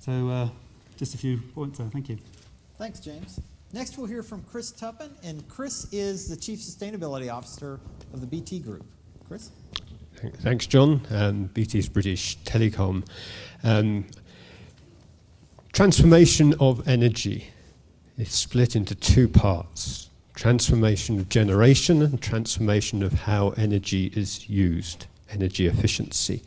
So just a few points there. Thank you. Thanks, James. Next, we'll hear from Chris Tuppen, and Chris is the Chief Sustainability Officer of the BT Group. Chris? Thanks, John. BT's British Telecom. Transformation of energy is split into two parts. Transformation of generation and transformation of how energy is used, energy efficiency.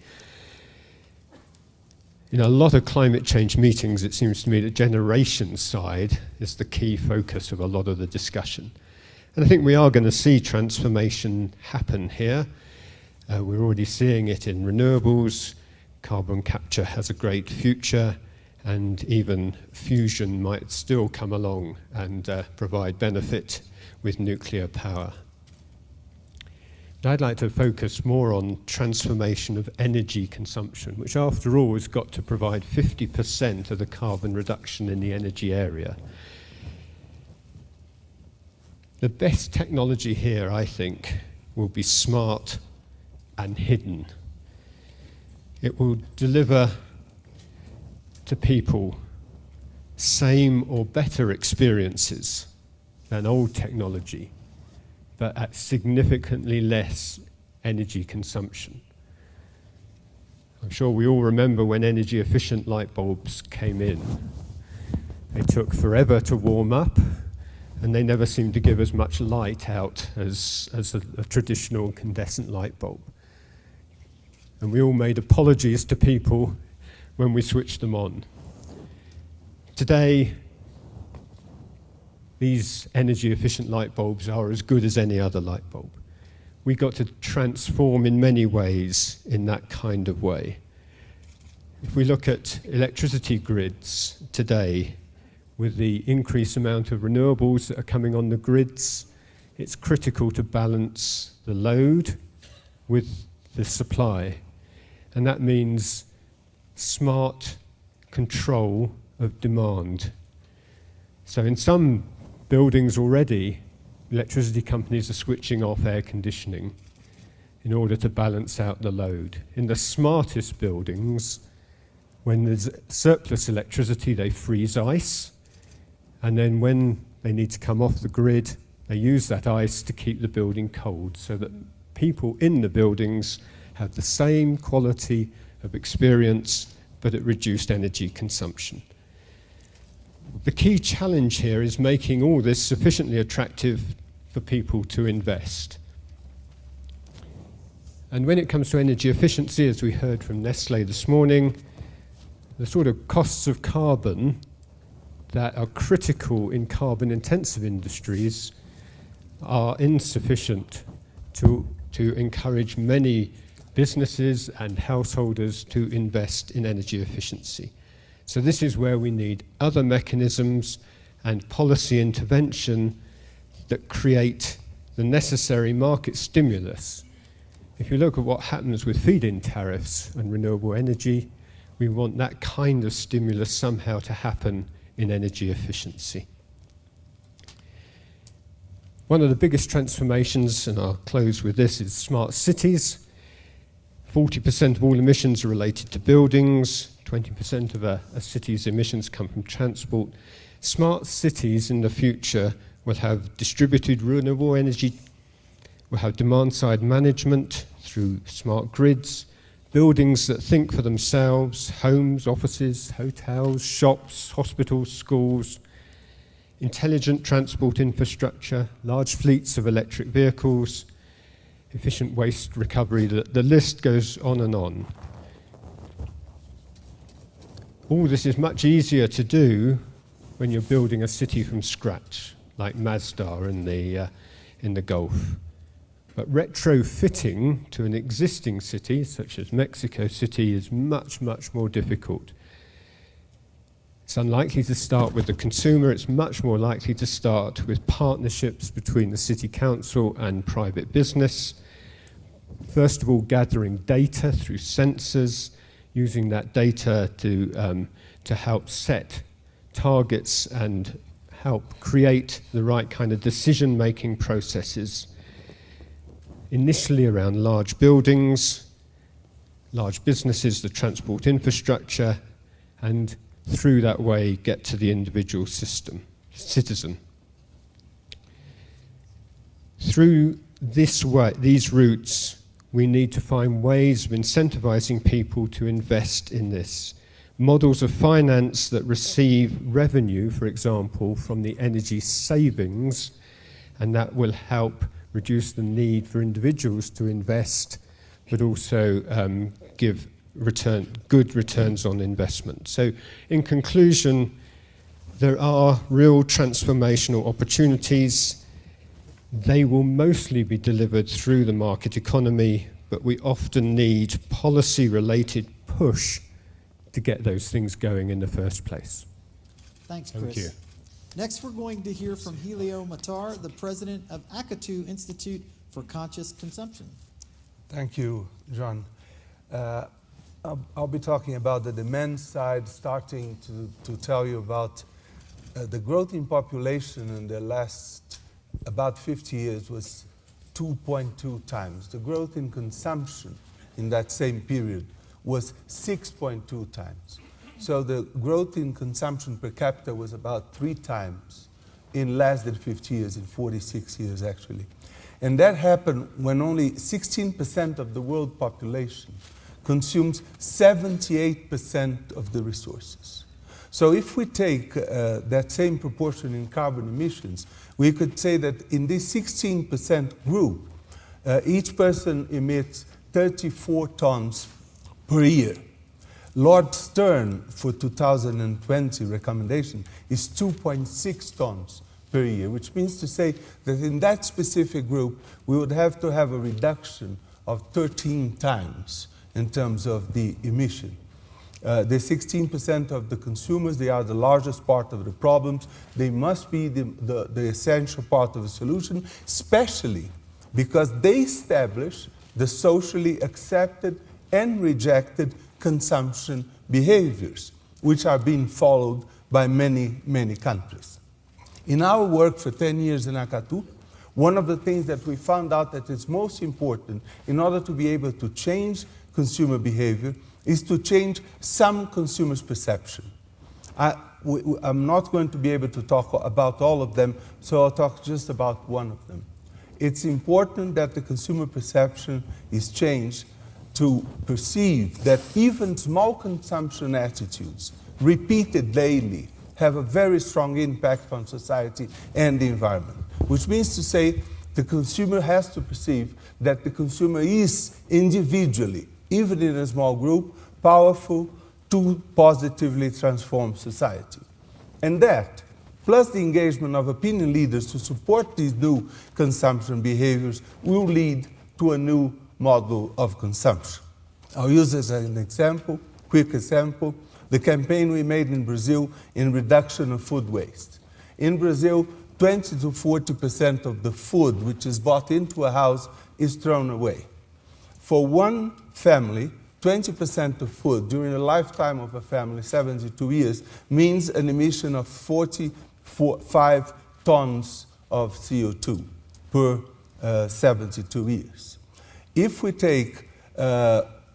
In a lot of climate change meetings, it seems to me the generation side is the key focus of a lot of the discussion. And I think we are going to see transformation happen here. We're already seeing it in renewables. Carbon capture has a great future, and even fusion might still come along and provide benefit with nuclear power. I'd like to focus more on transformation of energy consumption, which after all has got to provide 50% of the carbon reduction in the energy area. The best technology here, I think, will be smart and hidden. It will deliver to people same or better experiences than old technology, but at significantly less energy consumption. I'm sure we all remember when energy efficient light bulbs came in. They took forever to warm up, and they never seemed to give as much light out as a traditional incandescent light bulb. And we all made apologies to people when we switched them on. Today, these energy efficient light bulbs are as good as any other light bulb. We got to transform in many ways in that kind of way. If we look at electricity grids today, with the increased amount of renewables that are coming on the grids, it's critical to balance the load with the supply. And that means smart control of demand. So in some buildings already, electricity companies are switching off air conditioning in order to balance out the load. In the smartest buildings, when there's surplus electricity, they freeze ice, and then when they need to come off the grid, they use that ice to keep the building cold so that people in the buildings have the same quality of experience but at reduced energy consumption. The key challenge here is making all this sufficiently attractive for people to invest. And when it comes to energy efficiency, as we heard from Nestlé this morning, the sort of costs of carbon that are critical in carbon-intensive industries are insufficient to encourage many businesses and householders to invest in energy efficiency. So this is where we need other mechanisms and policy intervention that create the necessary market stimulus. If you look at what happens with feed-in tariffs and renewable energy, we want that kind of stimulus somehow to happen in energy efficiency. One of the biggest transformations, and I'll close with this, is smart cities. 40% of all emissions are related to buildings, 20% of a city's emissions come from transport. Smart cities in the future will have distributed renewable energy, will have demand-side management through smart grids, buildings that think for themselves, homes, offices, hotels, shops, hospitals, schools, intelligent transport infrastructure, large fleets of electric vehicles, efficient waste recovery. The list goes on and on. All this is much easier to do when you're building a city from scratch, like Mazda in the Gulf. But retrofitting to an existing city, such as Mexico City, is much, much more difficult. It's unlikely to start with the consumer. It's much more likely to start with partnerships between the city council and private business. First of all, gathering data through sensors, using that data to help set targets and help create the right kind of decision-making processes. Initially around large buildings, large businesses, the transport infrastructure, and through that way get to the individual citizen. Through this way, these routes, we need to find ways of incentivizing people to invest in this. Models of finance that receive revenue, for example, from the energy savings, and that will help reduce the need for individuals to invest, but also give good returns on investment. So in conclusion, there are real transformational opportunities. They will mostly be delivered through the market economy, but we often need policy-related push to get those things going in the first place. Thanks, Chris. Thank you. Next, we're going to hear from Helio Matar, the president of Akatu Institute for Conscious Consumption. Thank you, John. I'll be talking about the demand side, starting to tell you about the growth in population in the last about 50 years was 2.2 times. The growth in consumption in that same period was 6.2 times. So the growth in consumption per capita was about 3 times in less than 50 years, in 46 years actually. And that happened when only 16% of the world population consumes 78% of the resources. So if we take that same proportion in carbon emissions, we could say that in this 16% group, each person emits 34 tons per year. Lord Stern, for 2020 recommendation, is 2.6 tons per year, which means to say that in that specific group, we would have to have a reduction of 13 times in terms of the emission. The 16% of the consumers, they are the largest part of the problems. They must be the essential part of the solution, especially because they establish the socially accepted and rejected consumption behaviors, which are being followed by many, many countries. In our work for 10 years in Akatu, one of the things that we found out that is most important in order to be able to change consumer behavior is to change some consumers' perception. I'm not going to be able to talk about all of them, so I'll talk just about one of them. It's important that the consumer perception is changed to perceive that even small consumption attitudes, repeated daily, have a very strong impact on society and the environment. Which means to say the consumer has to perceive that the consumer is individually, even in a small group, powerful to positively transform society. And that, plus the engagement of opinion leaders to support these new consumption behaviors, will lead to a new model of consumption. I'll use as an example, quick example, the campaign we made in Brazil in reduction of food waste. In Brazil, 20 to 40% of the food which is bought into a house is thrown away. For one family, 20% of food during the lifetime of a family, 72 years, means an emission of 45 tons of CO2 per 72 years. If we take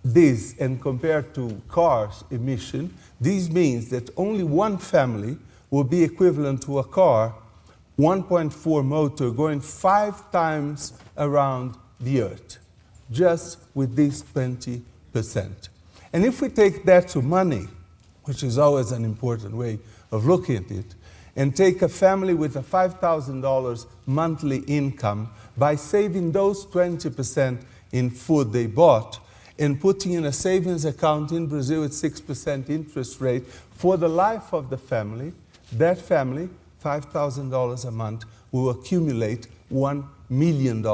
this and compare to cars emission, this means that only one family will be equivalent to a car 1.4 motor going 5 times around the Earth, just with this 20%. And if we take that to money, which is always an important way of looking at it, and take a family with a $5,000 monthly income, by saving those 20% in food they bought, and putting in a savings account in Brazil at 6% interest rate for the life of the family, that family, $5,000 a month, will accumulate $1 million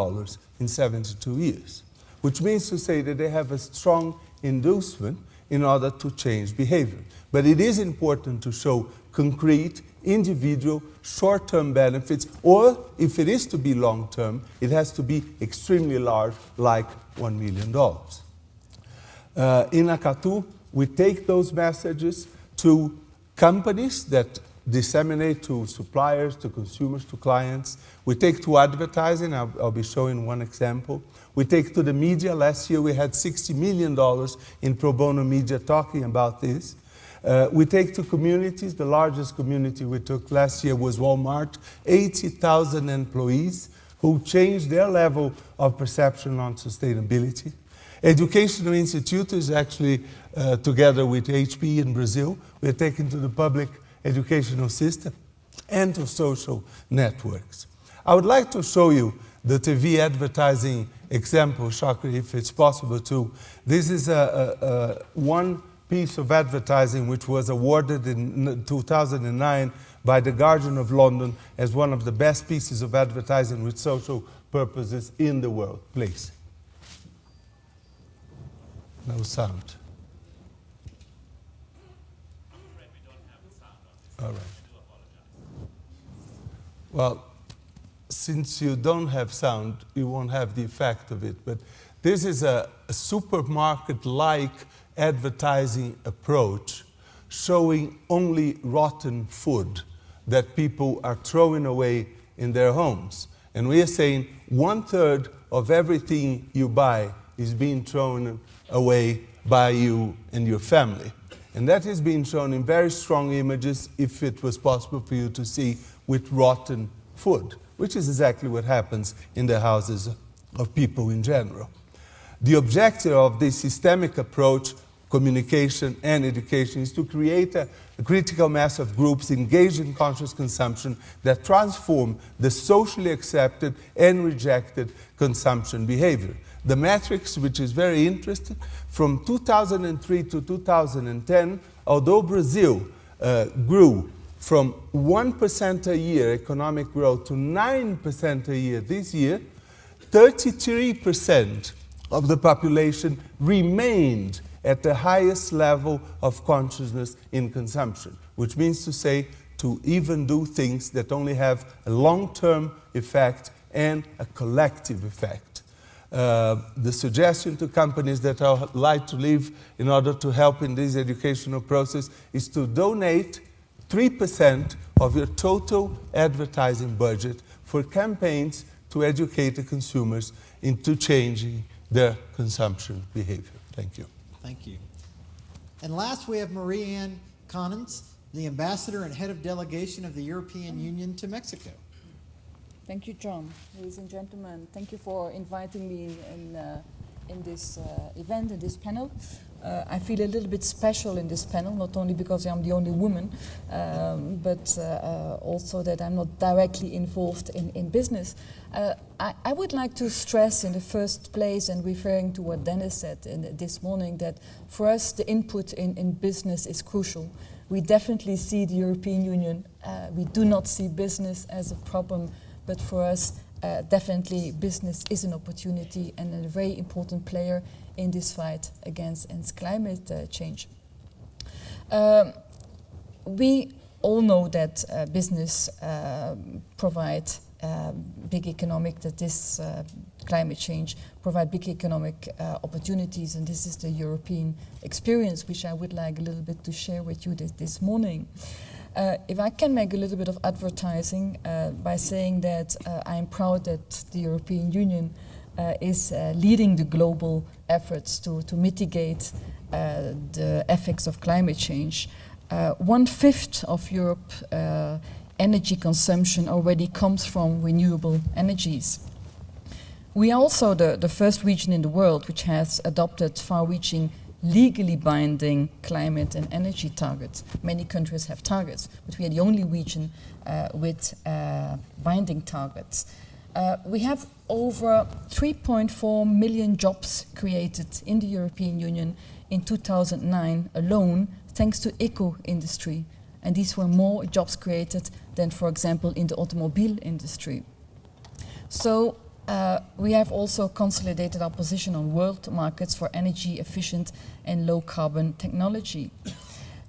in 72 years. Which means to say that they have a strong inducement in order to change behavior. But it is important to show concrete, individual, short-term benefits, or if it is to be long-term, it has to be extremely large, like $1 million. In Akatu, we take those messages to companies that disseminate to suppliers, to consumers, to clients. We take to advertising. I'll be showing one example. We take to the media. Last year we had $60 million in pro bono media talking about this. We take two communities. The largest community we took last year was Walmart, 80,000 employees who changed their level of perception on sustainability. Educational Institute is actually, together with HP in Brazil, we're taken to the public educational system and to social networks. I would like to show you the TV advertising example, Shakri, if it's possible to. This is one piece of advertising which was awarded in 2009 by The Guardian of London as one of the best pieces of advertising with social purposes in the world. Please. No sound. All right. Well, since you don't have sound, you won't have the effect of it. But this is a supermarket-like advertising approach showing only rotten food that people are throwing away in their homes. And we are saying 1/3 of everything you buy is being thrown away by you and your family. And that is being shown in very strong images, if it was possible for you to see, with rotten food, which is exactly what happens in the houses of people in general. The objective of this systemic approach, communication and education, is to create a critical mass of groups engaged in conscious consumption that transform the socially accepted and rejected consumption behavior. The metrics, which is very interesting, from 2003 to 2010, although Brazil grew from 1% a year economic growth to 9% a year this year, 33% of the population remained at the highest level of consciousness in consumption, which means to say to even do things that only have a long-term effect and a collective effect. The suggestion to companies that are like to live in order to help in this educational process is to donate 3% of your total advertising budget for campaigns to educate the consumers into changing their consumption behavior. Thank you. Thank you. And last, we have Marie-Anne Connens, the Ambassador and Head of Delegation of the European Union to Mexico. Thank you, John. Ladies and gentlemen, thank you for inviting me in this event, in this panel. I feel a little bit special in this panel, not only because I'm the only woman, but also that I'm not directly involved in business. I would like to stress in the first place, and referring to what Dennis said this morning, that for us the input in business is crucial. We definitely see the European Union. We do not see business as a problem, but for us definitely business is an opportunity and a very important player in this fight against climate change. We all know that business provides big economic, that this climate change provide big economic opportunities, and this is the European experience, which I would like a little bit to share with you this morning. If I can make a little bit of advertising by saying that I am proud that the European Union is leading the global efforts to mitigate the effects of climate change. 1/5 of Europe's energy consumption already comes from renewable energies. We are also the first region in the world which has adopted far-reaching, legally binding climate and energy targets. Many countries have targets, but we are the only region with binding targets. We have over 3.4 million jobs created in the European Union in 2009 alone, thanks to eco-industry. And these were more jobs created than, for example, in the automobile industry. So we have also consolidated our position on world markets for energy efficient and low carbon technology.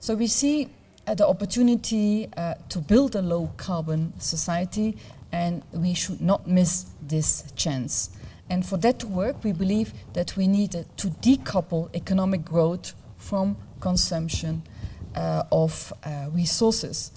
So we see the opportunity to build a low carbon society, and we should not miss this chance. And for that to work, we believe that we need to decouple economic growth from consumption of resources.